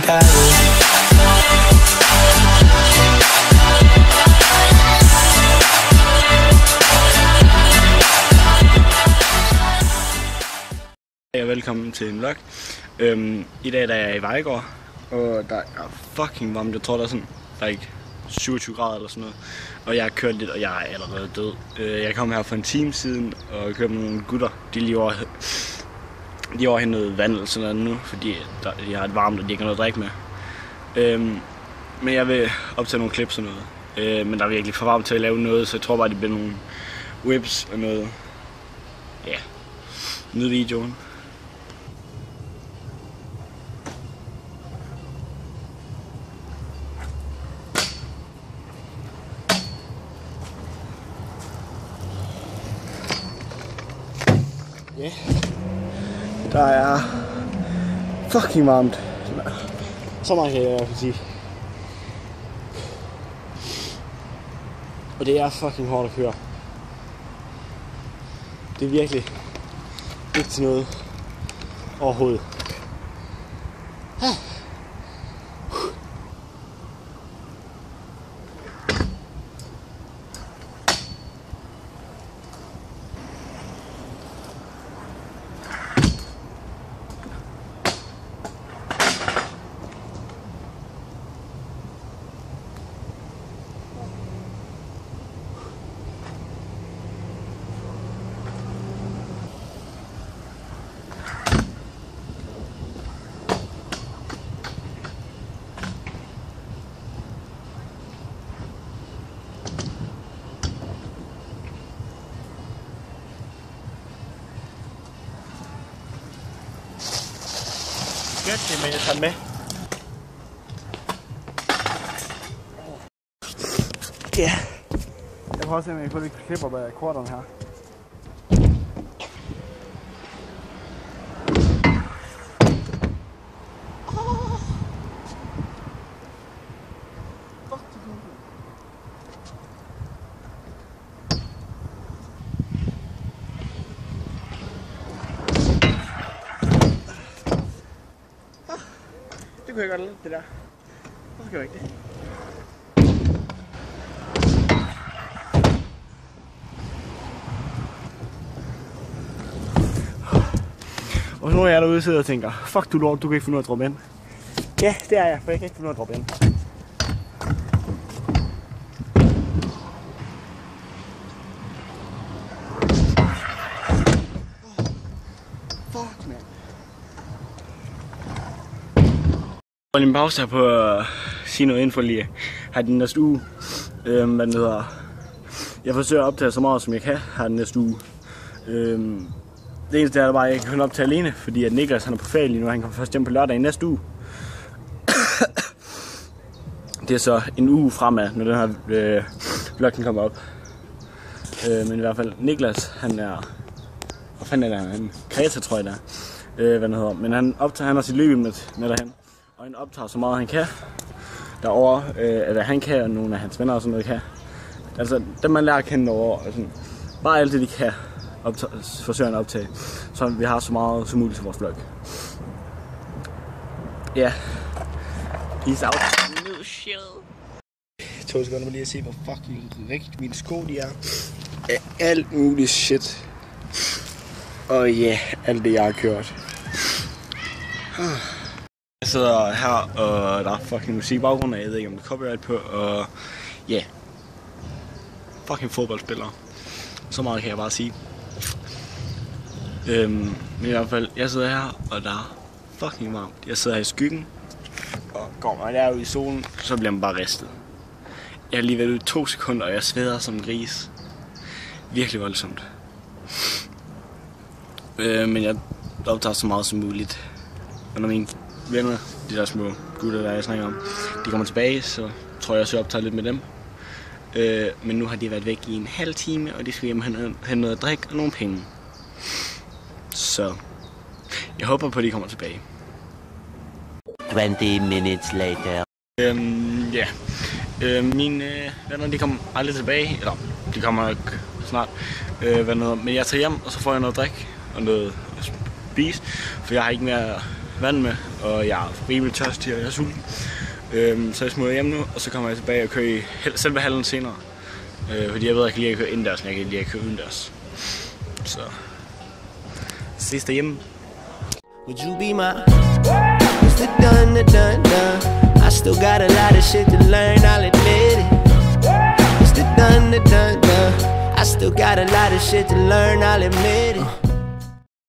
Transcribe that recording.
calle. Ja, velkommen til en vlog. I dag der er jeg i Vejgaard, og der er fucking varmt. Jeg tror der er sådan, der er ikke 27 grader eller sådan noget. Og jeg har kørt lidt, og jeg er allerede død. Jeg kom her for en time siden og kørte med nogle gutter. De er lige overhentet vand eller sådan noget nu, fordi de har et varmt, og de ikke har noget at drikke med. Men jeg vil optage nogle clips og noget. Men der er virkelig for varmt til at lave noget, så jeg tror bare, det bliver nogle whips og noget. Ja, nyd videoen. Ja, der er fucking varmt. Så meget kan jeg i hvert fald sige. Og det er fucking hårdt at køre. Det er virkelig ikke til noget overhovedet. Det, men jeg tager med. Ja. Jeg prøver at se, om jeg kan få lidt klip op af akkorderne her. Det kunne jeg godt lide, det der. Hvorfor skal jeg ikke det? Og nu er jeg derude og sidder og tænker, fuck du lort, du kan ikke finde ud af at droppe ind. Ja, det er jeg, for jeg kan ikke finde ud af at droppe ind. Fuck, man. Jeg har en pause her på at sige noget info lige her den næste uge. Hvad den hedder. Jeg forsøger at optage så meget som jeg kan her den næste uge. Det eneste er bare, at jeg kan kun optage alene, fordi at Niklas han er på ferie lige nu, han kommer først hjem på lørdag i næste uge. Det er så en uge fremad, når den her vloggen kommer op. Men i hvert fald, Niklas han er... Hvad fanden er det? En Kreta, tror jeg det er. Hvad den hedder. Men han har sit løb med derhen. Og han optager så meget han kan derovre, hvad han kan, og nogle af hans venner og sådan noget kan. Altså dem man lærer at kende derovre, altså, bare alt det de kan forsøger han at optage, så vi har så meget som muligt til vores vlog. Ja, peace out. No shit. 2 sekunder lige at se, hvor fucking rigtig mine sko de er. Alt muligt shit. Og ja, alt det jeg har kørt. Jeg sidder her, og der er fucking musik i baggrunden, og jeg ved ikke om det er copyright på, og ja, yeah. Fucking fodboldspillere. Så meget kan jeg bare sige. Men i hvert fald, jeg sidder her, og der er fucking varmt. Jeg sidder her i skyggen, og går man derude i solen, så bliver man bare ristet. Jeg har lige været ude i 2 sekunder, og jeg sveder som en gris. Virkelig voldsomt. Men jeg optager så meget som muligt. Og når mine venner, de der små gutter, der jeg snakker om, de kommer tilbage, så tror jeg også, jeg optager lidt med dem. Men nu har de været væk i en halv time, og de skal hjem have noget at drikke og nogle penge. Så jeg håber på, at de kommer tilbage. 20 minutes later. Mine venner, de kommer aldrig tilbage. Eller, de kommer nok snart. Men jeg tager hjem, og så får jeg noget at drikke og noget at spise. For jeg har ikke mere vand med, og jeg er rimelig tørstig, og jeg er sulten. Så jeg smutter hjem nu, og så kommer jeg tilbage og kører i selve hallen senere. Fordi jeg ved, at jeg kan lide at køre indendørs, men jeg kan lide at køre udendørs. Så ses derhjemme. Would you be my Mr. Done? I still got a lot of shit to learn, I'll admit it. Mr. Done. I still got a lot of shit to learn, I'll admit it.